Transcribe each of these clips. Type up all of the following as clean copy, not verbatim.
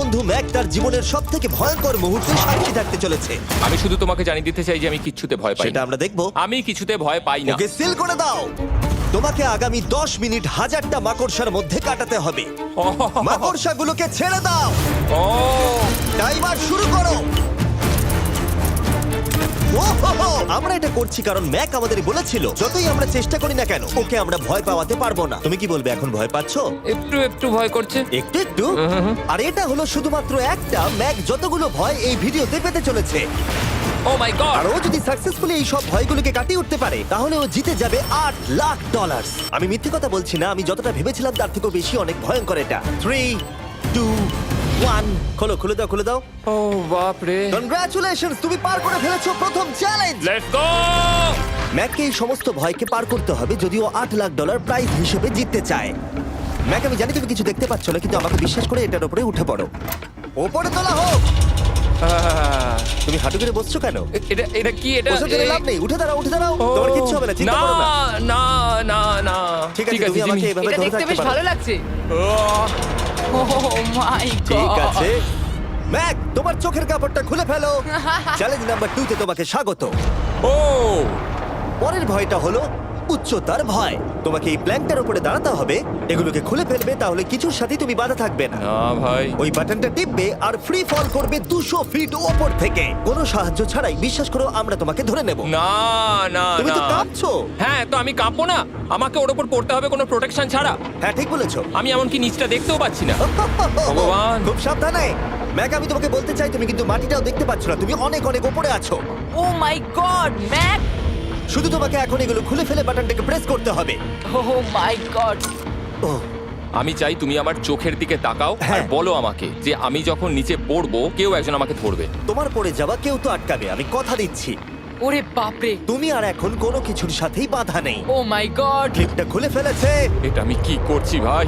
বন্ধু ম্যাক তার জীবনের সবথেকে ভয়ঙ্কর মুহূর্তে সাক্ষী থাকতে চলেছে। আমি শুধু তোমাকে জানিয়ে দিতে চাই যে আমি কিচ্ছুতে ভয় পাই সেটা না। আমরা দেখবো। আমি কিছুতে ভয় পাই না। ওকে সিল করে দাও। তোমাকে আগামী 10 মিনিট 1000টা মাকড়সার মধ্যে কাটাতে হবে। মাকড়সাগুলোকে ছেড়ে দাও। ও টাইমার শুরু করো। ওহো! আমরা এটা করছি কারণ ম্যাক আমাদের বলেছিল যতই আমরা চেষ্টা করি না কেন ওকে আমরা ভয় পাওয়াতে পারবো না। তুমি কি বলবে, এখন ভয় পাচ্ছো? একটু একটু ভয় করছে। একটু একটু। আর এটা হলো শুধুমাত্র একটা। ম্যাক যতগুলো ভয় এই ভিডিওতে পেতে চলেছে, ও মাই গড। আর ও যদি সাকসেসফুলি এই সব ভয়গুলোকে কাটিয়ে উঠতে পারে তাহলে ও জিতে যাবে $8,00,000। আমি মিথ্যে কথা বলছি না, আমি যতটা ভেবেছিলাম তার থেকেও বেশি অনেক ভয়ঙ্কর এটা। 3, 2, 1 খোলো, খুলে দাও, খুলে দাও। ও বাপ রে। কনগ্রাচুলেশনস, তুমি পার করে ফেলেছো প্রথম চ্যালেঞ্জ। Let's go. ম্যাককে এই সমস্ত ভয়কে পার করতে হবে যদিও $8,00,000 প্রাইজ হিসেবে জিততে চায়। ম্যাক, আমি জানি তুমি কিছু দেখতে পাচ্ছ না, কিন্তু আমাকে বিশ্বাস করে এটার উপরে উঠে পড়ো। ওপরে তোলা হোক। তুমি হাঁটু করে বসছো কেন? এটা এটা কি? এটা বসে থেকে লাভ নেই, উঠে দাঁড়াও, উঠে দাঁড়াও। তোমার কিচ্ছু হবে না, চিন্তা করো না। না না না। ঠিক আছে, তুমি আমাকে জিমি। এভাবে এটা ধরে দেখতে থাকতে বেশ পারো। ভালো লাগছে। ও মাই গড। ঠিক আছে ম্যাক, তোমার চোখের কাপড়টা খুলে ফেলো। চ্যালেঞ্জ নাম্বার 2 তে তোমাকে স্বাগত। ও পরের ভয়টা হলো উচ্চতার ভয়। তোমাকে এই প্ল্যানটার উপরে দাঁড়াতে হবে, এগুলোকে খুলে ফেলবে, তাহলে কিছুর সাথে তুমি বাধা থাকবে না। না ভাই। ওই বাটনটা টিপবে আর ফ্রি ফল করবে 200 ফিট ওপর থেকে। কোনো সাহায্য ছাড়াই, বিশ্বাস করো আমরা তোমাকে ধরে নেব। না না তুমি তো না। কাঁপছো। হ্যাঁ, তো আমি কাঁপবো না? আমাকে ওর উপর পড়তে হবে কোনো প্রোটেকশন ছাড়া? হ্যাঁ, ঠিক বলেছো। আমি এমনকি নিচটা দেখতেও পাচ্ছি না। ভগবান। খুব সাবধানে ম্যাক, আমি তোমাকে বলতে চাই তুমি কিন্তু মাটিটাও দেখতে পাচ্ছ না, তুমি অনেক অনেক উপরে আছো। ও মাই গড, ম্যাক। শুধু তোমাকে এখন এগুলো খুলে ফেলে বাটনটাকে প্রেস করতে হবে। ও মাই গড। ও আমি চাই তুমি আমার চোখের দিকে তাকাও আর হ্যাঁ। বলো আমাকে যে আমি যখন নিচে পড়বো কেউ একজন আমাকে ধরবে। তোমার পড়ে যাওয়া কেউ তো আটকাবে, আমি কথা দিচ্ছি। ওরে বাপরে। তুমি আর এখন কোনো কিছুর সাথেই বাধা নেই। ও মাই গড। ক্লিপটা খুলে ফেলেছে। এটা আমি কি করছি ভাই?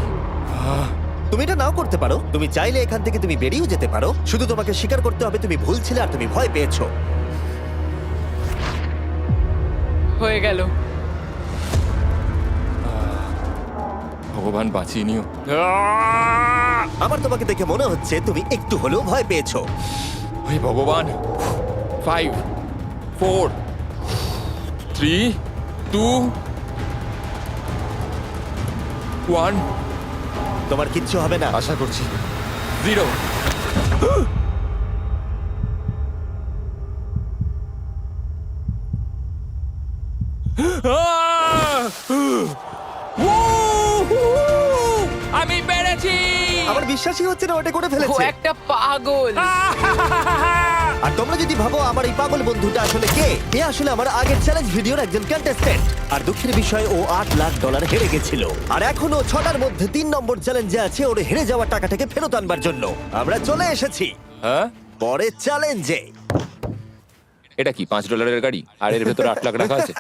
তুমি এটা নাও করতে পারো, তুমি চাইলে এখান থেকে তুমি বেরিয়েও যেতে পারো। শুধু তোমাকে স্বীকার করতে হবে তুমি ভুল ছিলে আর তুমি ভয় পেয়েছো। হয়ে গেল। ভগবান বাঁচিয়ে নিও। আমার তোমাকে দেখে মনে হচ্ছে তুমি একটু হলেও ভয় পেয়েছো। ওই ভগবান। 5 4 3 2 1 তোমার কিচ্ছু হবে না। আশা করছি 0। আমি পেরেছি। আমার বিশ্বাসই হচ্ছে না ওটা করে ও ফেলেছে। একটা পাগল। আর তোমরা যদি ভাবো আমার এই পাগল বন্ধুটা আসলে কে, এ আসলে আমার আগের চ্যালেঞ্জ ভিডিওর একজন কন্টেস্ট্যান্ট। আর দুঃখের বিষয় ও $8,00,000 হেরে গেছিল। আর এখনো 6টার মধ্যে 3 নম্বর চ্যালেঞ্জে আছে ওর হেরে যাওয়া টাকাটাকে ফেরত আনবার জন্য। আমরা চলে এসেছি হ্যাঁ, পরের চ্যালেঞ্জে। এটা কি $5 গাড়ি আর এর ভেতরে 8 লাখ রাখা আছে?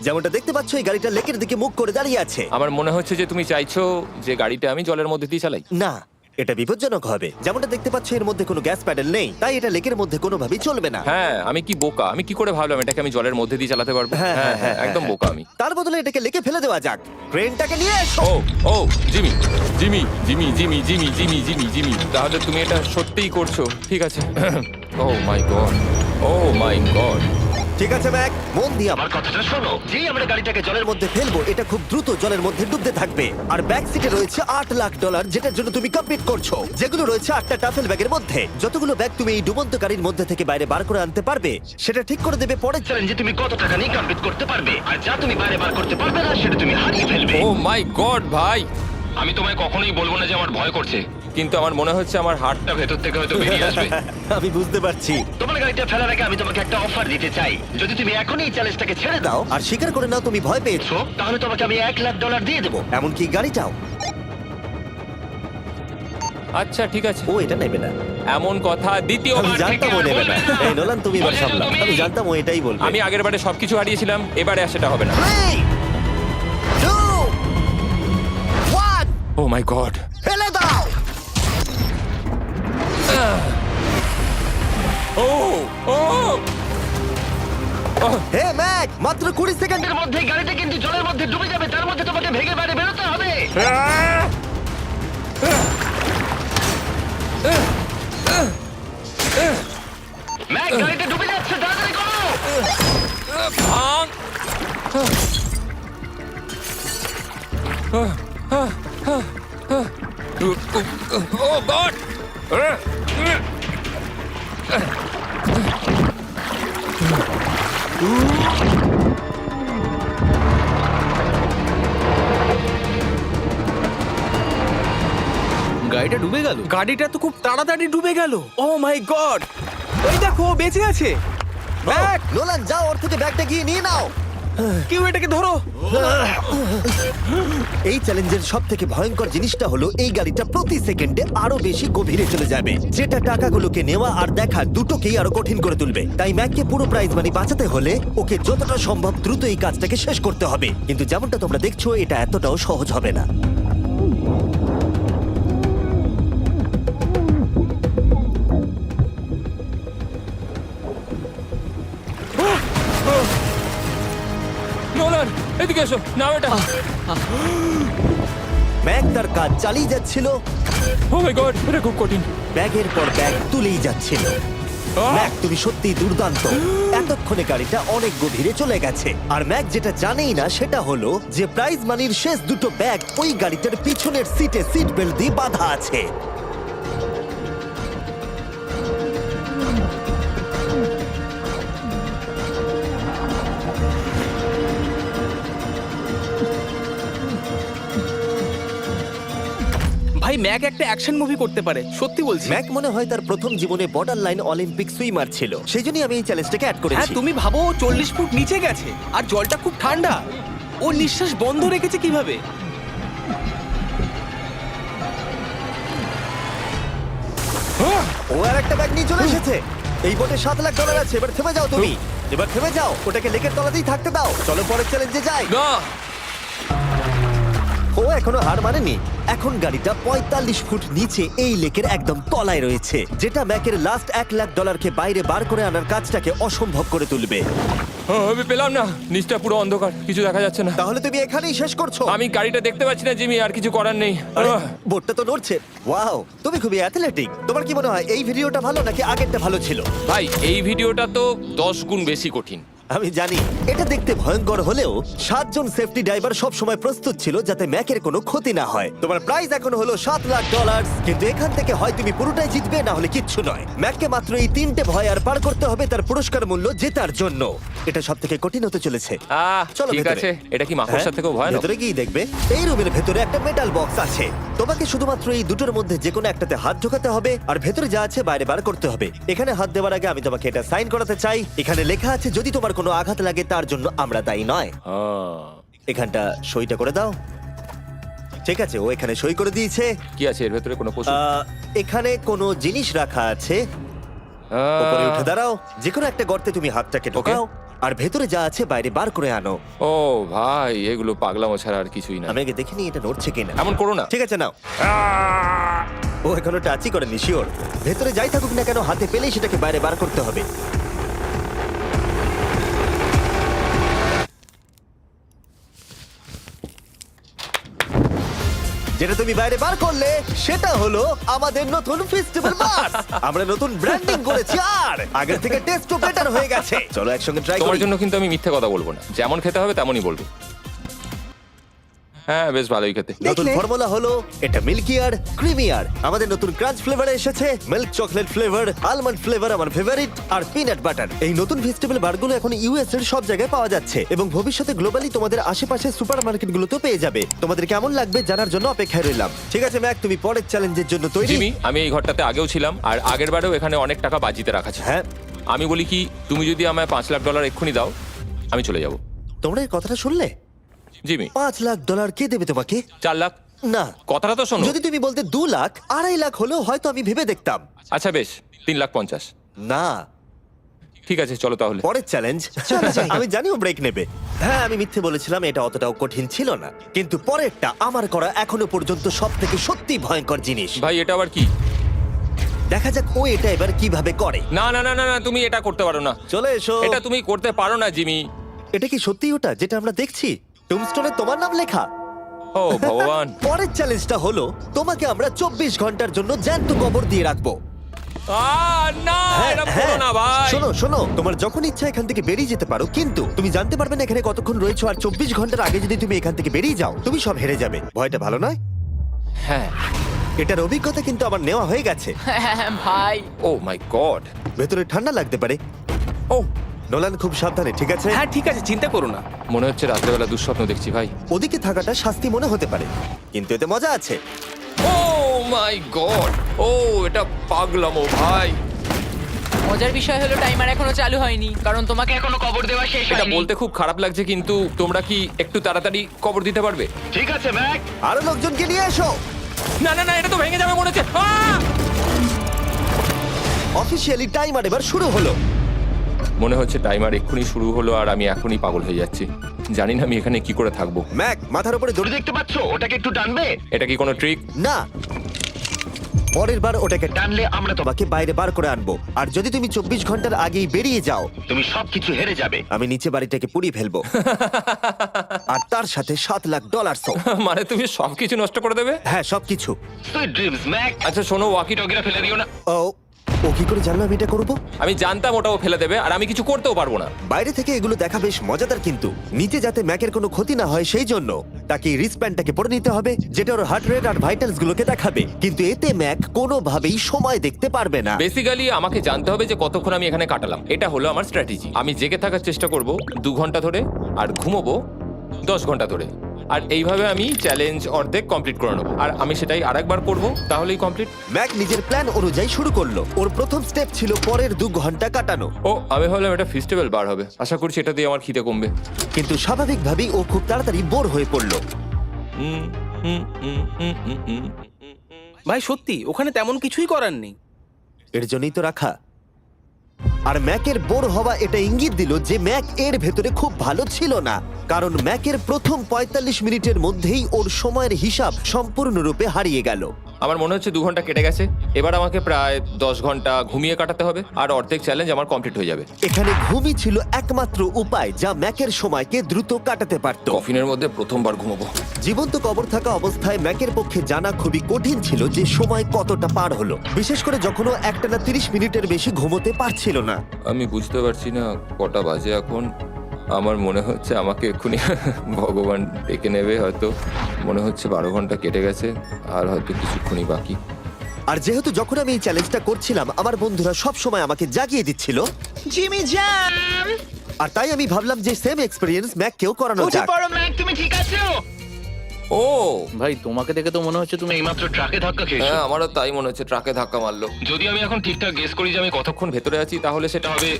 যেমনটা দেখতে পাচ্ছ এই গাড়িটা লেকের দিকে মুখ করে দাঁড়িয়ে আছে। আমার মনে হচ্ছে যে তুমি চাইছো যে গাড়িটা আমি জলের মধ্যে দিয়ে চালাই। না, এটা বিপজ্জনক হবে। যেমনটা দেখতে পাচ্ছ এর মধ্যে কোনো গ্যাস প্যাডেল নেই, তাই এটা লেকের মধ্যে কোনোভাবেই চলবে না। হ্যাঁ, আমি কি বোকা! আমি কি করে ভাবলাম এটাকে আমি জলের মধ্যে দিয়ে চালাতে পারবো? হ্যাঁ, হ্যাঁ হ্যাঁ, হ্যাঁ, একদম হ্যাঁ। বোকা আমি। তার বদলে এটাকে লেকে ফেলে দেওয়া যাক। ক্রেনটাকে নিয়ে এসো। Oh oh Jimmy Jimmy Jimmy Jimmy Jimmy Jimmy Jimmy Jimmy তাহলে তুমি এটা সত্যিই করছো? ঠিক আছে। Oh my god, oh my god. ঠিক আছে ম্যাক, মন দিয়ে আমার কথাটা শোনো। যেই আমরা গাড়িটাকে জলের মধ্যে ফেলবো এটা খুব দ্রুত জলের মধ্যে ডুবতে থাকবে। আর ব্যাক সিটে রয়েছে $8,00,000 যেটার জন্য তুমি কমপ্লিট করছো, যেগুলো রয়েছে 8টা টাফেল ব্যাগের মধ্যে। যতগুলো ব্যাগ তুমি এই ডুবন্ত গাড়ির মধ্যে থেকে বাইরে বার করে আনতে পারবে সেটা ঠিক করে দেবে পরের চ্যালেঞ্জে তুমি কত টাকা নিয়ে কমপ্লিট করতে পারবে। আর যা তুমি বাইরে বার করতে পারবে না সেটা তুমি হারিয়ে ফেলবে। ও মাই গড ভাই, আমি তোমায় কখনোই বলবো না যে আমার ভয় করছে, কিন্তু আমার মনে হচ্ছে আমার হার্টটা ভেতর থেকে হয়তো বেরিয়ে আসবে। আমি বুঝতে পারছি। তোমার গাড়িটা ফেলার আগে আমি তোমাকে একটা অফার দিতে চাই। যদি তুমি এখনই এই চ্যালেঞ্জটাকে ছেড়ে দাও আর স্বীকার করে নাও তুমি ভয় পেয়েছো, তাহলে তোমাকে আমি $1,00,000 দিয়ে দেবো, এমনকি গাড়িটাও। আচ্ছা ঠিক আছে। ও এটা নেবে না। এমন কথা আমি দ্বিতীয়বার থেকে জানতাম ও আর নেবে বলবে না। না। এই নোলান, তুমি এবার বলেছো সামলাও। তুমি। আমি জানতাম ও এটাই বলবে। আমি আগের বারে সবকিছু হারিয়েছিলাম, এবারে আর সেটা হবে না। 3, 2, 1 ও মাই গড। ফেলে দাও। ও ও হে ম্যাক, মাত্র 20 সেকেন্ডের মধ্যে গাড়িটা কিন্তু জলের মধ্যে ডুবে যাবে। তার মধ্যে তোমাকে ভেঙে বাইরে বেরোতে হবে। ও গড! গাড়িটা ডুবে গেল। গাড়িটা তো খুব তাড়াতাড়ি ডুবে গেল। ও মাই গড, ওই দেখো ও বেঁচে আছে। ব্যাগ, নোলান যাও, ওর থেকে ব্যাগটা গিয়ে নিয়ে নাও। কেউ এটাকে ধরো। এই চ্যালেঞ্জের সব থেকে ভয়ঙ্কর জিনিসটা হলো এই গাড়িটা প্রতি সেকেন্ডে আরো বেশি গভীরে চলে যাবে, যেটা টাকাগুলোকে নেওয়া আর দেখা দুটোকেই আরো কঠিন করে তুলবে। তাই ম্যাককে পুরো প্রাইজ মানি বাঁচাতে হলে ওকে যতটা সম্ভব দ্রুত এই কাজটাকে শেষ করতে হবে। কিন্তু যেমনটা তোমরা দেখছো, এটা এতটাও সহজ হবে না। নোলান, এদিকে এসো। নাও এটা। ম্যাক তার কাজ চালিয়ে যাচ্ছিল, ও মাই গড, এটা খুব কঠিন। ব্যাগের পর ব্যাগ তুলেই যাচ্ছিল। আহ! ম্যাক, তুমি সত্যি দুর্দান্ত। এতক্ষণে গাড়িটা অনেক গভীরে চলে গেছে। আর ম্যাক যেটা জানেই না সেটা হলো যে প্রাইজ মানির শেষ দুটো ব্যাগ ওই গাড়িটার পিছনের সিটে সিট বেল্ট দিয়ে বাঁধা আছে। ভাই, ম্যাক একটা অ্যাকশন মুভি করতে পারে, সত্যি বলছি। ম্যাক মনে হয় তার প্রথম জীবনে বর্ডার লাইন অলিম্পিক সুইমার ছিল, সেই জন্যই আমি এই চ্যালেঞ্জটাকে অ্যাড হ্যাঁ, করেছি। তুমি ভাবো ও 40 ফুট নিচে গেছে আর জলটা খুব ঠান্ডা। ও নিঃশ্বাস বন্ধ রেখেছে কিভাবে? ও আর একটা ব্যাগ নিয়ে চলে এসেছে। এই বোটে $7,00,000 আছে। এবার থেমে যাও তুমি, এবার থেমে যাও, ওটাকে লেকের তলাতেই থাকতে দাও। চলো পরের চ্যালেঞ্জে যাই। না, ও এখনো হার মানেনি। এখন গাড়িটা 45 ফুট নিচে এই লেকের একদম তলায় রয়েছে, যেটা ম্যাকের লাস্ট $1,00,000কে বাইরে বার করে আনার কাজটাকে অসম্ভব করে তুলবে। আমি পেলাম না। নিচটা পুরো অন্ধকার, কিছু দেখা যাচ্ছে না। তাহলে তুমি এখানেই শেষ করছো? আমি গাড়িটা দেখতে পাচ্ছি না জিমি, আর কিছু করার নেই। আরে, বোটটা তো নড়ছে। ওয়াও, তুমি খুবই অ্যাথলেটিক। তোমার কি মনে হয় এই ভিডিওটা ভালো নাকি আগেরটা ভালো ছিল? ভাই, এই ভিডিওটা তো 10 গুণ বেশি কঠিন। আমি জানি এটা দেখতে ভয়ঙ্কর হলেও 7 জন সেফটি ড্রাইভার সব সময় প্রস্তুত ছিল যাতে ম্যাকের কোনো ক্ষতি না হয়। তোমার প্রাইস এখন হলো $7,00,000, কিন্তু এখান থেকে হয় তুমি পুরোটাই জিতবে, না হলে কিচ্ছু নয়। ম্যাককে মাত্র এই 3টে ভয় আর পার করতে হবে তার পুরস্কার মূল্য জেতার জন্য। এটা সব থেকে কঠিন হতে চলেছে। চলো ঠিক ভেতরে। আছে। এটা কি মাকড়সার হ্যাঁ, থেকেও ভয়ানক? ভেতরে গিয়ে দেখবে। এই রুমের ভেতরে একটা মেটাল বক্স আছে। তোমাকে শুধুমাত্র এই দুটোর মধ্যে যে কোনো একটাতে হাত ঢোকাতে হবে, আর ভেতরে যা আছে বাইরে বার করতে হবে। এখানে হাত দেওয়ার আগে আমি তোমাকে এটা সাইন করাতে চাই। এখানে লেখা আছে যদি তোমার কোনো আঘাত লাগে তার জন্য আমরা দায়ী নয়। এখানটা সইটা করে দাও। ঠিক আছে, ও এখানে সই করে দিয়েছে। কি আছে এর ভেতরে? কোনো পশু? এখানে কোনো জিনিস রাখা আছে। উপরে উঠে দাঁড়াও, যে কোনো একটা গর্তে তুমি হাতটাকে ঢোকাও, আর ভেতরে যা আছে বাইরে বার করে আনো। ও ভাই, এগুলো পাগলামো ছাড়া আর কিছুই না। আমি আগে দেখিনি এটা নড়ছে কিনা। এমন করো না। ঠিক আছে, নাও। ও এখনো টাচই করেনি, শিওর। ভেতরে যাই থাকুক না কেন, হাতে পেলেই সেটাকে বাইরে বার করতে হবে। যেটা তুমি বাইরে বার করলে সেটা হলো আমাদের নতুন ফেস্টিভ্যাল বাস। আমরা নতুন ব্র্যান্ডিং করেছি আর আগের থেকে টেস্টও বেটার হয়ে গেছে। চলো একসঙ্গে ট্রাই তোমার করি। জন্য কিন্তু আমি মিথ্যে কথা বলবো না। যেমন খেতে হবে তেমনই বলবো। হ্যাঁ, বেশ ভালোই খেতে। নতুন ফর্মুলা হলো এটা মিল্কি আর ক্রিমি আর। আমাদের নতুন ক্রাঞ্চ ফ্লেভার এসেছে, milk chocolate flavour, almond flavour আমার ফেভারিট, আর পিনাট বাটার। এই নতুন ফেস্টিভ্যাল বারগুলো এখন ইউএস এর সব জায়গায় পাওয়া যাচ্ছে এবং ভবিষ্যতে গ্লোবালি তোমাদের আশেপাশে সুপারমার্কেটগুলোতেও পেয়ে যাবে। তোমাদের কেমন লাগবে জানার জন্য অপেক্ষায় রইলাম। ঠিক আছে ম্যাক, তুমি পরের চ্যালেঞ্জের জন্য তৈরি? জিমি, আমি এই ঘরটাতে আগেও ছিলাম, আর আগের বারেও এখানে অনেক টাকা বাজিতে রাখা ছিল। হ্যাঁ, আমি বলি কি, তুমি যদি আমায় $5,00,000 এক্ষুনি দাও, আমি চলে যাব। তোমরা এই কথাটা শুনলে? জিমি, $5,00,000 কে দেবে তোমাকে? 4 লাখ। না, কথাটা তো শোনো। যদি তুমি বলতে 2 লাখ, 2.5 লাখ হলেও হয়তো আমি ভেবে দেখতাম। আচ্ছা বেশ, 3,50,000। না, ঠিক আছে, চলো তাহলে। পরের চ্যালেঞ্জ। আমি জানিও ব্রেক নেবে। হ্যাঁ, আমি মিথ্যে বলেছিলাম, এটা অতটাও কঠিন ছিল না, কিন্তু পরেরটা আমার করা এখনো পর্যন্ত সব থেকে সত্যি ভয়ঙ্কর জিনিস। ভাই, এটা আবার কি? দেখা যাক ও এটা এবার কিভাবে করে। না না না না না, তুমি এটা করতে পারো না। চলে এসো। এটা তুমি করতে পারো না জিমি। এটা কি সত্যি ওটা যেটা আমরা দেখছি? টুমস্টোনে তোমার নাম লেখা। ও ভগবান। পরের চ্যালেঞ্জটা হলো তোমাকে আমরা 24 ঘন্টার জন্য জ্যান্ত কবর দিয়ে রাখবো। না এটা করো না ভাই। শোনো শোনো, তোমার যখন ইচ্ছা এখান থেকে বেরিয়ে যেতে পারো, কিন্তু তুমি জানতে পারবে না এখানে কতক্ষণ রয়েছো। আর 24 ঘন্টার আগে যদি তুমি এখান থেকে বেরিয়ে যাও, তুমি সব হেরে যাবে। ভয়টা ভালো নয়? হ্যাঁ। এটার অভিজ্ঞতা কিন্তু আমার নেওয়া হয়ে গেছে। ভাই ও মাই গড। ভেতরে ঠান্ডা লাগতে পারে। ও নোলান খুব সাবধানে, ঠিক আছে? হ্যাঁ ঠিক আছে, চিন্তা করো না। মনে হচ্ছে রাত্রেবেলা দুঃস্বপ্ন দেখছি ভাই। ওদিকে থাকাটা শাস্তি মনে হতে পারে, কিন্তু এতে মজা আছে। ও মাই গড, ও এটা পাগলামো ভাই। মজার বিষয় হলো টাইমার এখনো চালু হয়নি, কারণ তোমাকে এখনো কবর দেওয়া শেষ এটা হয়নি। বলতে খুব খারাপ লাগছে, কিন্তু তোমরা কি একটু তাড়াতাড়ি কবর দিতে পারবে? ঠিক আছে ম্যাক, আরো লোকজনকে নিয়ে এসো। না না না, এটা তো ভেঙে যাবে মনে হচ্ছে। অফিসিয়ালি টাইমার এবার শুরু হলো। মনে হচ্ছে টাইমার এক্ষুনি শুরু হলো আর আমি এখনই পাগল হয়ে যাচ্ছি। জানি না আমি এখানে কি করে থাকবো। ম্যাক, মাথার উপরে দড়ি দেখতে পাচ্ছ? ওটাকে একটু টানবে। এটা কি কোনো ট্রিক? না, পরের বার ওটাকে টানলে আমরা তোমাকে বাইরে বার করে আনবো। আর যদি তুমি 24 ঘন্টার আগেই বেরিয়ে যাও, তুমি সবকিছু হেরে যাবে। আমি নিচে বাড়িটাকে পুড়িয়ে ফেলবো। আর তার সাথে $7,00,000। মানে তুমি সবকিছু নষ্ট করে দেবে? হ্যাঁ, সবকিছু। Sweet dreams Mac. আচ্ছা শোনো, ওয়াকি টগিরা ফেলে দিও না। ও কি করে জানলো আমি এটা করবো? আমি জানতাম ওটাও ফেলে দেবে আর আমি কিছু করতেও পারবো না। বাইরে থেকে এগুলো দেখা বেশ মজাদার, কিন্তু নিচে যাতে ম্যাকের কোনো ক্ষতি না হয় সেই জন্য তাকে রিস্টব্যান্ডটাকে পরে নিতে হবে, যেটা ওর হার্ট রেট আর ভাইটালস গুলোকে দেখাবে। কিন্তু এতে ম্যাক কোনোভাবেই সময় দেখতে পারবে না। বেসিক্যালি আমাকে জানতে হবে যে কতক্ষণ আমি এখানে কাটালাম। এটা হলো আমার স্ট্র্যাটেজি। আমি জেগে থাকার চেষ্টা করব 2 ঘন্টা ধরে আর ঘুমোবো 10 ঘন্টা ধরে। আর এইভাবে আমি চ্যালেঞ্জ অর্ধেক কমপ্লিট করে নেবো। আর আমি সেটাই আরেকবার করব, তাহলেই কমপ্লিট। ম্যাক নিজের প্ল্যান অনুযায়ী শুরু করলো। ওর প্রথম স্টেপ ছিল পরের 2 ঘন্টা কাটানো। ও আমি ভাবলাম এটা ফেস্টিভ্যাল বার হবে। আশা করছি এটা দিয়ে আমার খিদে কমবে। কিন্তু স্বাভাবিকভাবেই ও খুব তাড়াতাড়ি বোর হয়ে পড়লো। হুম, হুম, হুম, হুম, হুম, হুম। ভাই সত্যি ওখানে তেমন কিছুই করার নেই। এর জন্যই তো রাখা। আর ম্যাকের বোর হওয়া এটা ইঙ্গিত দিল যে ম্যাক এর ভেতরে খুব ভালো ছিল না, কারণ ম্যাকের প্রথম 45 মিনিটের মধ্যেই ওর সময়ের হিসাব সম্পূর্ণরূপে হারিয়ে গেল। আমার মনে হচ্ছে 2 ঘন্টা কেটে গেছে। এবার আমাকে প্রায় 10 ঘন্টা ঘুমিয়ে কাটাতে হবে আর অর্ধেক চ্যালেঞ্জ আমার কমপ্লিট হয়ে যাবে। এখানে ঘুমই ছিল একমাত্র উপায় যা ম্যাকের সময়কে দ্রুত কাটাতে পারত। কফিনের মধ্যে প্রথমবার ঘুমাবো। জীবন্ত কবর থাকা অবস্থায় ম্যাকের পক্ষে জানা খুবই কঠিন ছিল যে সময় কতটা পার হলো, বিশেষ করে যখন ও একটানা 30 মিনিটের বেশি ঘুমোতে পারছিল না। আমি বুঝতে পারছি না কটা বাজে এখন। আমার মনে হচ্ছে আমাকে এক্ষুনি ভগবান ডেকে নেবে হয়তো। মনে হচ্ছে 12 ঘন্টা কেটে গেছে আর হয়তো কিছুক্ষণই বাকি। আর যেহেতু যখন আমি এই চ্যালেঞ্জটা করছিলাম আমার বন্ধুরা সব সময় আমাকে জাগিয়ে দিচ্ছিল, জিমি জ্যাম আর তাই আমি ভাবলাম যে সেম এক্সপেরিয়েন্স ম্যাককেও করানো উঠে যাক। পড়ো ম্যাক তুমি ঠিক আছো? ও ভাই তোমাকে দেখে তো মনে হচ্ছে তুমি এইমাত্র ট্রাকে ধাক্কা খেয়েছো। হ্যাঁ, আমারও তাই মনে হচ্ছে। ট্রাকে ধাক্কা মারলো। যদি আমি এখন ঠিকঠাক গেস করি যে আমি কতক্ষণ কতক্ষণ ভেতরে আছি তাহলে সেটা হবে।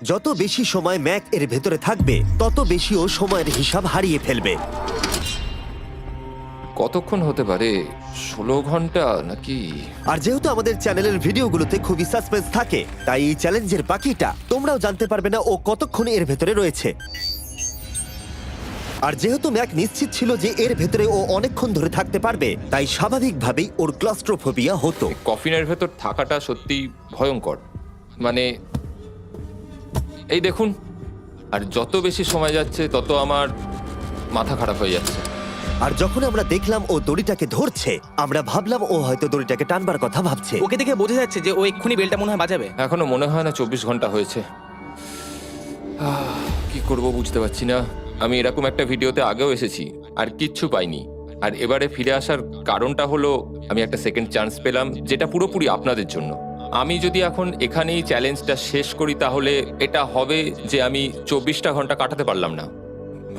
যত বেশি সময় ম্যাক এর ভেতরে থাকবে তত বেশি ও সময়ের হিসাব হারিয়ে ফেলবে। কতক্ষণ হতে পারে? 16 ঘন্টা নাকি? আর যেহেতু আমাদের চ্যানেলের ভিডিওগুলোতে খুবই সাসপেন্স থাকে, তাই এই চ্যালেঞ্জের বাকিটা তোমরাও জানতে পারবে না ও কতক্ষণ এর ভেতরে রয়েছে। আর যেহেতু ম্যাক নিশ্চিত ছিল যে এর ভেতরে ও অনেকক্ষণ ধরে থাকতে পারবে, তাই স্বাভাবিকভাবেই ওর ক্লস্ট্রোফোবিয়া হতো। কফিনের ভেতর থাকাটা সত্যি ভয়ঙ্কর। মানে এই দেখুন, আর যত বেশি সময় যাচ্ছে তত আমার মাথা খারাপ হয়ে যাচ্ছে। আর যখন আমরা দেখলাম ও দড়িটাকে ধরছে, আমরা ভাবলাম ও হয়তো দড়িটাকে টানবার কথা ভাবছে। ওকে দেখে বোঝা যাচ্ছে যে ও এক্ষুনি বেলটা মনে হয় বাজাবে। এখনো মনে হয় না 24 ঘন্টা হয়েছে। কি করব বুঝতে পারছি না। আমি এরকম একটা ভিডিওতে আগেও এসেছি আর কিচ্ছু পাইনি। আর এবারে ফিরে আসার কারণটা হলো আমি একটা সেকেন্ড চান্স পেলাম, যেটা পুরোপুরি আপনাদের জন্য। আমি যদি এখন এখানেই চ্যালেঞ্জটা শেষ করি তাহলে এটা হবে যে আমি 24টা ঘন্টা কাটাতে পারলাম না।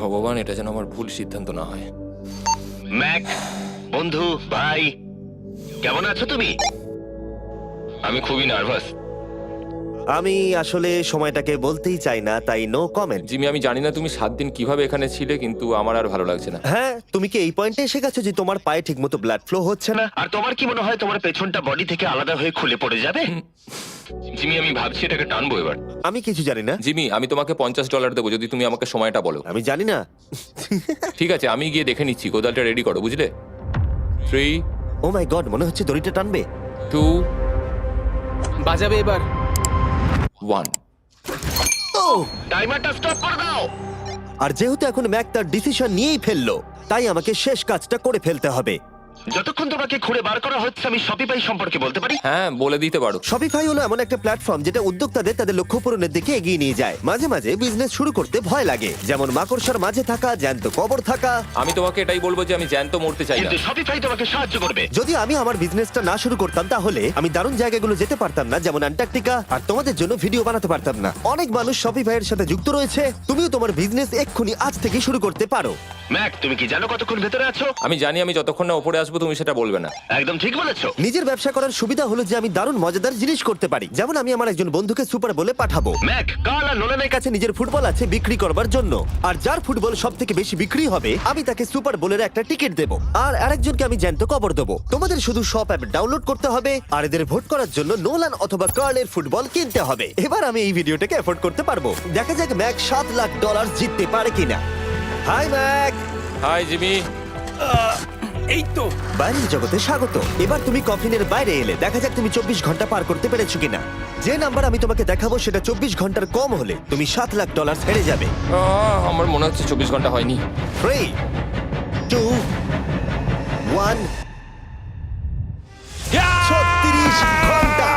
ভগবান, এটা যেন আমার ভুল সিদ্ধান্ত না হয়। ম্যাক বন্ধু ভাই কেমন আছো তুমি? আমি খুবই নার্ভাস। আমি আসলে সময়টাকে বলতেই চাই না, তাই নো কমেন্ট। জিমি, আমি জানি না তুমি 7 দিন কিভাবে এখানে ছিলে, কিন্তু আমার আর ভালো লাগছে না। হ্যাঁ, তুমি কি এই পয়েন্টে এসে গেছো যে তোমার পায়ে ঠিকমতো ব্লাড ফ্লো হচ্ছে না? আর তোমার কি মনে হয় তোমার পেছনটা বডি থেকে আলাদা হয়ে খুলে পড়ে যাবে? জিমি আমি ভাবছি এটাকে টানবো এবার। আমি কিছু জানি না। জিমি, আমি তোমাকে $50 দেবো যদি তুমি আমাকে সময়টা বলো। আমি জানি না। ঠিক আছে, আমি গিয়ে দেখে নিচ্ছি। কোদালটা রেডি করো, বুঝলে? 3, ও মাই গড, মনে হচ্ছে দড়িটা টানবে। 2, বাজাবে এবার। 1। ও! টাইমারটা স্টপ করে দাও। আর যেহেতু এখন ম্যাক তার ডিসিশন নিয়েই ফেললো, তাই আমাকে শেষ কাজটা করে ফেলতে হবে। যতক্ষণ তোমাকে খুঁড়ে বার করা হচ্ছে আমি শপিফাই সম্পর্কে বলতে পারি। হ্যাঁ বলে দিতে পারো। শপিফাই হলো এমন একটা প্ল্যাটফর্ম যেটা উদ্যোক্তাদের তাদের লক্ষ্য পূরণের দিকে এগিয়ে নিয়ে যায়। মাঝে মাঝে বিজনেস শুরু করতে ভয় লাগে, যেমন মাকড়সার মাঝে থাকা, জ্যান্ত কবর থাকা। আমি তোমাকে এটাই বলবো যে আমি জ্যান্ত মরতে চাই না। কিন্তু শপিফাই তোমাকে সাহায্য করবে। যদি আমি আমার বিজনেসটা না শুরু করতাম তাহলে আমি দারুণ জায়গাগুলো যেতে পারতাম না, যেমন অ্যান্টার্কটিকা, আর তোমাদের জন্য ভিডিও বানাতে পারতাম না। অনেক মানুষ শপিফাইয়ের সাথে যুক্ত রয়েছে। তুমিও তোমার বিজনেস এক্ষুনি আজ থেকে শুরু করতে পারো। ম্যাক, তুমি কি জানো কতক্ষণ ভেতরে আছো? আমি জানি, আমি যতক্ষণ না উপরে আসবো তুমি সেটা বলবে না। একদম ঠিক বলেছো। নিজের ব্যবসা করার সুবিধা হলো যে আমি দারুণ মজাদার জিনিস করতে পারি, যেমন আমি আমার একজন বন্ধুকে সুপার বলে পাঠাবো। ম্যাক, কার্ল আর নোলানের কাছে নিজের ফুটবল আছে বিক্রি করবার জন্য, আর যার ফুটবল সব থেকে বেশি বিক্রি হবে আমি তাকে সুপার বোলের একটা টিকিট দেবো, আর আরেকজনকে আমি জ্যান্ত কবর দেবো। তোমাদের শুধু শপ অ্যাপ ডাউনলোড করতে হবে আর এদের ভোট করার জন্য নোলান অথবা কার্লের ফুটবল কিনতে হবে। এবার আমি এই ভিডিওটাকে এফোর্ড করতে পারবো। দেখা যাক ম্যাক $7 লাখ জিততে পারে কিনা। Hi Mac. Hi Jimmy. এই তো। বাইরের জগতে স্বাগত। এবার তুমি কফিনের বাইরে এলে, দেখা যাক তুমি 24 ঘন্টা পার করতে পেরেছো কিনা। যে নাম্বার আমি তোমাকে দেখাবো সেটা 24 ঘন্টার কম হলে তুমি $7 লাখ হেরে যাবে। আমার মনে হচ্ছে 24 ঘন্টা হয়নি। 3, 2, 1। 36 ঘন্টা।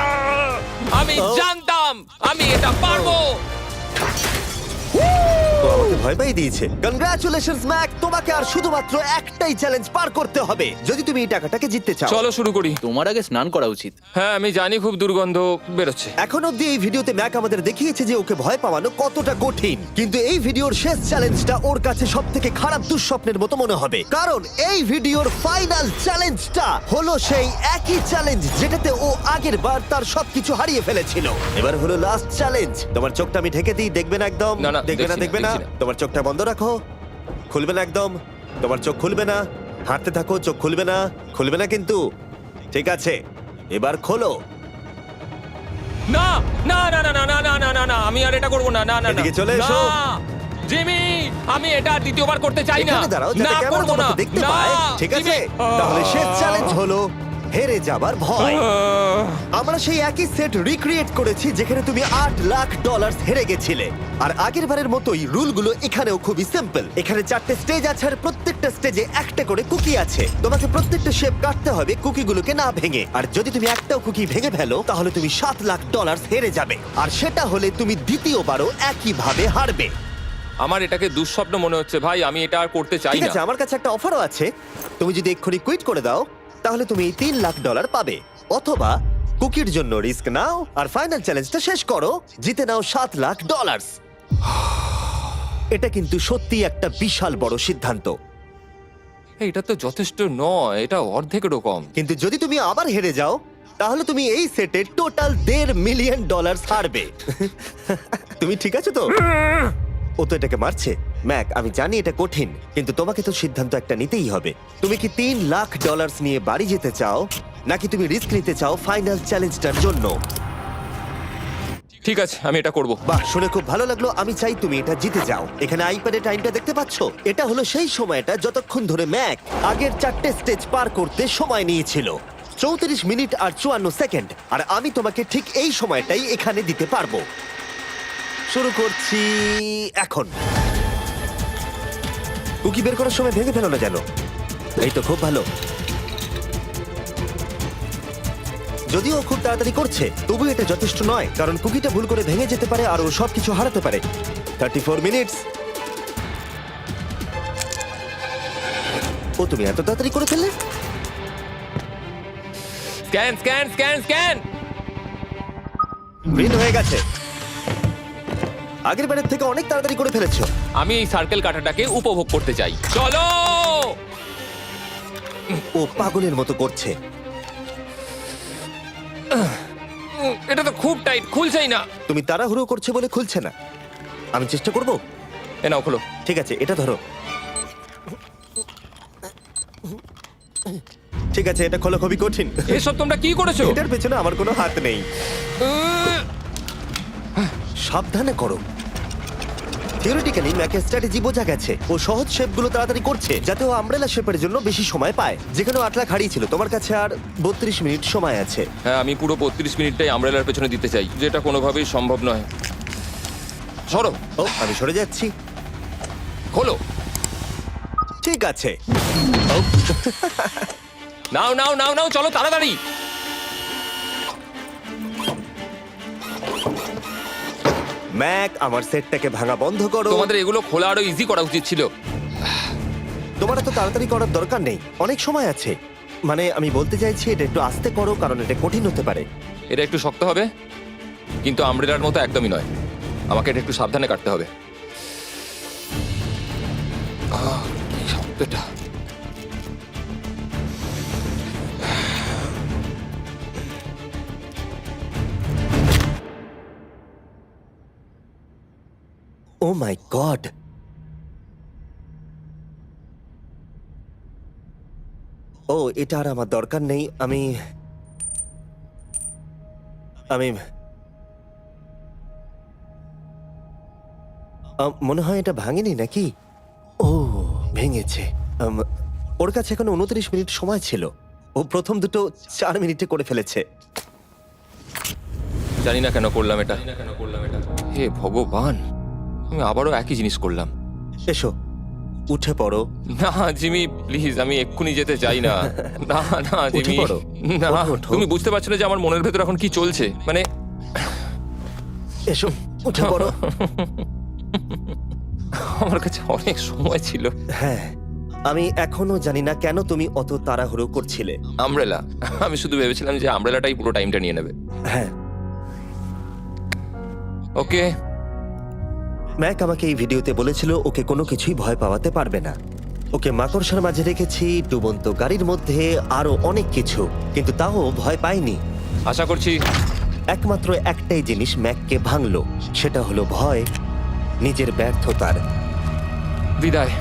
আমি জানতাম আমি এটা পারবো। তো আমাকে ভয় পাই দিয়েছে। কনগ্রাচুলেশনস ম্যাক, তোমাকে আর শুধুমাত্র একটাই চ্যালেঞ্জ পার করতে হবে যদি তুমি এই টাকাটাকে জিততে চাও। চলো শুরু করি। তোমার আগে স্নান করা উচিত। হ্যাঁ আমি জানি খুব দুর্গন্ধ বেরোচ্ছে। এখন অব্দি এই ভিডিওতে ম্যাক আমাদের দেখিয়েছে যে ওকে ভয় পাওয়ানো কতটা কঠিন, কিন্তু এই ভিডিওর শেষ চ্যালেঞ্জটা ওর কাছে সবথেকে খারাপ দুঃস্বপ্নের মতো মনে হবে, কারণ এই ভিডিওর ফাইনাল চ্যালেঞ্জটা হলো সেই একই চ্যালেঞ্জ যেটাতে ও আগের বার তার সবকিছু হারিয়ে ফেলেছিল। এবার হলো লাস্ট চ্যালেঞ্জ। তোমার চোখটা আমি ঢেকে দিই, দেখবে না একদম। না, না, দেখবে না, দেখছি না, দেখবে না। দেখছি না। তোমার চোখটা বন্ধ রাখো, খুলবে না একদম। তোমার চোখ খুলবে না, হাঁটতে থাকো, চোখ খুলবে না, খুলবে না কিন্তু। ঠিক আছে, এবার খোলো। না না না না না না না না না না আমি আর এটা করব না। না না না এদিকে চলে এসো। না, জিমি আমি এটা আর দ্বিতীয়বার করতে চাই না। এখানে দাঁড়াও যাতে না ক্যামেরা করব না। তোমাকে দেখতে না, পায়। ঠিক আছে, জিমি। তাহলে শেষ চ্যালেঞ্জ হলো হেরে যাবার ভয়। আহ, আমরা সেই একই সেট রিক্রিয়েট করেছি যেখানে তুমি $8 লাখ হেরে গেছিলে। আর আগের বারের মতোই রুলগুলো এখানেও খুবই সিম্পল। এখানে 4টে স্টেজ আছে আর প্রত্যেকটা স্টেজে একটা করে কুকি আছে। তোমাকে প্রত্যেকটা শেপ কাটতে হবে কুকিগুলোকে না ভেঙে, আর যদি তুমি একটাও কুকি ভেঙে ফেলো তাহলে তুমি $7 লাখ হেরে যাবে, আর সেটা হলে তুমি দ্বিতীয়বারও একইভাবে হারবে। আমার এটাকে দুঃস্বপ্ন মনে হচ্ছে ভাই, আমি এটা আর করতে চাই ঠিক না। আছে, আমার কাছে একটা অফারও আছে। তুমি যদি এক্ষুনি কুইট করে দাও তাহলে তুমি এই $3 লাখ পাবে, অথবা কুকির জন্য রিস্ক নাও আর ফাইনাল চ্যালেঞ্জটা শেষ করো, জিতে নাও $7 লাখ। এটা কিন্তু সত্যি একটা বিশাল বড় সিদ্ধান্ত, এটা তো যথেষ্ট নয়, এটা অর্ধেকেরও কম। কিন্তু যদি তুমি আবার হেরে যাও তাহলে তুমি এই সেটে টোটাল $1.5 মিলিয়ন হারবে। তুমি ঠিক আছো তো? ও তো এটাকে মারছে। ম্যাক, আমি জানি এটা কঠিন, কিন্তু তোমাকে তো সিদ্ধান্ত একটা নিতেই হবে। তুমি কি $3 লাখ নিয়ে বাড়ি যেতে চাও, নাকি তুমি রিস্ক নিতে চাও ফাইনাল চ্যালেঞ্জটার জন্য? ঠিক আছে আমি এটা করব। বাহ, শুনে খুব ভালো লাগলো। আমি চাই তুমি এটা জিতে যাও। এখানে আইপ্যাডে টাইমটা দেখতে পাচ্ছো? এটা হলো সেই সময়টা যতক্ষণ ধরে ম্যাক আগের 4টে স্টেজ পার করতে সময় নিয়েছিল। 34 মিনিট আর 54 সেকেন্ড। আর আমি তোমাকে ঠিক এই সময়টাই এখানে দিতে পারবো। শুরু করছি এখন। কুকি বের করার সময় ভেঙে ফেলো না যেন। এই তো খুব ভালো। যদিও ও খুব তাড়াতাড়ি করছে, তবু এটা যথেষ্ট নয়, কারণ কুকিটা ভুল করে ভেঙে যেতে পারে আর ও সবকিছু হারাতে পারে। 34 মিনিটস। ও, তুমি এত তাড়াতাড়ি করে ফেললে? Scan scan scan scan. Green হয়ে গেছে। আগের বারের থেকে অনেক তাড়াতাড়ি করে ফেলেছো। আমি এই সার্কেল কাটাটাকে উপভোগ করতে চাই। চলো। ও পাগলের মতো করছে। এটা তো খুব টাইট, খুলছেই না। তুমি তাড়াহুড়ো করছে বলে খুলছে না। আমি চেষ্টা করব। এ নাও খোলো। ঠিক আছে, এটা ধরো। ঠিক আছে, এটা খোলা খুবই কঠিন। এসব তোমরা কি করেছো? এটার পেছনে আমার কোনো হাত নেই। সাবধানে করো। থিওরিটিক্যালি ম্যাকের স্ট্র্যাটেজি বোঝা গেছে। ও সহজ শেপগুলো তাড়াতাড়ি করছে যাতে ও আমব্রেলা শেপের জন্য বেশি সময় পায়। যেখানে 8 লাখ হারিয়েছিল, তোমার কাছে আর 32 মিনিট সময় আছে। হ্যাঁ আমি পুরো 32 মিনিটটাই আমব্রেলার পেছনে দিতে চাই, যেটা কোনোভাবেই সম্ভব নয়। সরো। ও, আমি সরে যাচ্ছি। খোলো। ঠিক আছে। ও, নাও নাও নাও নাও, চলো তাড়াতাড়ি। ম্যাক, আমার সেটটাকে ভাঙা বন্ধ করো। তোমাদের এগুলো খোলা আরো ইজি করা উচিত ছিল। তোমার এত তাড়াতাড়ি করার দরকার নেই, অনেক সময় আছে। মানে আমি বলতে চাইছি এটা একটু আস্তে করো, কারণ এটা কঠিন হতে পারে। এটা একটু শক্ত হবে, কিন্তু আমব্রেলার মতো একদমই নয়। আমাকে এটা একটু সাবধানে কাটতে হবে। কি শক্ত এটা। ও মাই গড, ও এটা আর আমার দরকার নেই। আমি মনে হয় এটা ভাঙেনি নাকি? ও ভেঙেছে। ওর কাছে এখন 29 মিনিট সময় ছিল। ও প্রথম দুটো 4 মিনিটে করে ফেলেছে। জানি না কেন করলাম এটা। হে ভগবান, আমি আবারও একই জিনিস করলাম। এসো, উঠে পড়ো। না জিমি প্লিজ, আমি এক্ষুনি যেতে চাই না। না না উঠে জিমি, পড়ো। না। ওঠো। তুমি বুঝতে পারছো না যে আমার মনের ভেতর এখন কি চলছে? মানে এসো, উঠে পড়ো। আমার কাছে অনেক সময় ছিল। হ্যাঁ, আমি এখনো জানি না কেন তুমি অত তাড়াহুড়ো করছিলে। আমব্রেলা, আমি শুধু ভেবেছিলাম যে আমব্রেলাটাই পুরো টাইমটা নিয়ে নেবে। হ্যাঁ, ওকে। ম্যাক আমাকে এই ভিডিওতে বলেছিল ওকে কোনো কিছুই ভয় পাওয়াতে পারবে না। ওকে মাকড়সার মাঝে রেখেছি, ডুবন্ত গাড়ির মধ্যে, আরো অনেক কিছু, কিন্তু তাও ভয় পায়নি। আশা করছি একমাত্র একটাই জিনিস ম্যাককে ভাঙলো, সেটা হলো ভয়, নিজের ব্যর্থতার। বিদায়।